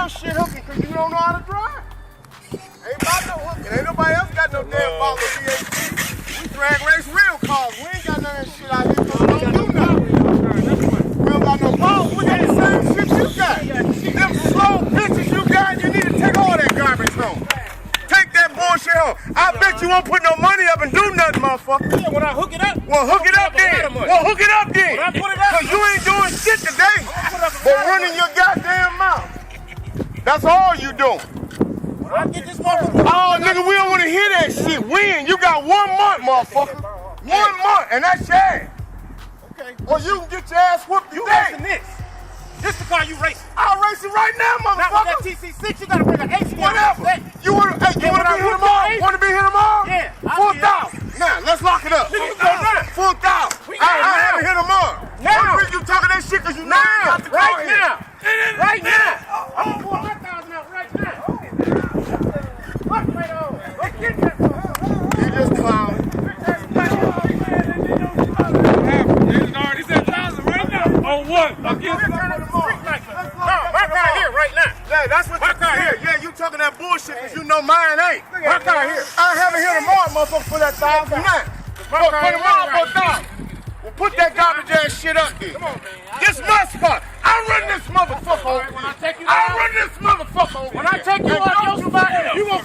your shit hooking because you don't know how to drive. Ain't about no hooking. Ain't nobody else got no damn ball of VAT. We drag race real cars. We ain't got none of that shit out here. So we don't do nothing. We don't got no balls. We got the same shit you got. Them slow bitches you got, you need to take all that garbage home. Take that bullshit home. I bet you won't put no money up and do nothing, motherfucker. Yeah, when I hook it up. Well, hook it up then. Well, hook it up then. When I put it up. Because you ain't doing shit today. But running your goddamn mouth. That's all you doing. When I get this motherfucker. Oh, nigga, we don't want to hear that shit. When? You got 1 month, motherfucker. 1 month, and that's your ass. Okay. Or you can get your ass whooped You today. racing this. This the car you racing. I'll race it right now, Not with that motherfucker. TC6, you gotta bring an H1. Whatever. You want to be here tomorrow? Want to be here tomorrow? Yeah, I'll be 4,000. Now, let's lock it up. Nigga, you go now. 4,000. We I'll got have it now. here tomorrow. Now. What you talking that shit because you know you Now, got the car right here. now. Right now. I'm gonna pull my thousand out right now. Fuck right on. Let's get that motherfucker. You just clown. He said 1,000 right now. On what? Against My car here right now. Yeah, that's what My you car here. Yeah, you talking that bullshit because you know mine ain't. My car here. I'll have it here tomorrow, motherfucker, for that 1,000. Now, My car for here tomorrow right for 1,000. Well, put that garbage ass shit up there. Come on, man. This my spot. I run this motherfucker over. When I take you I down, run this motherfucker over. when I take you off your spot, you gonna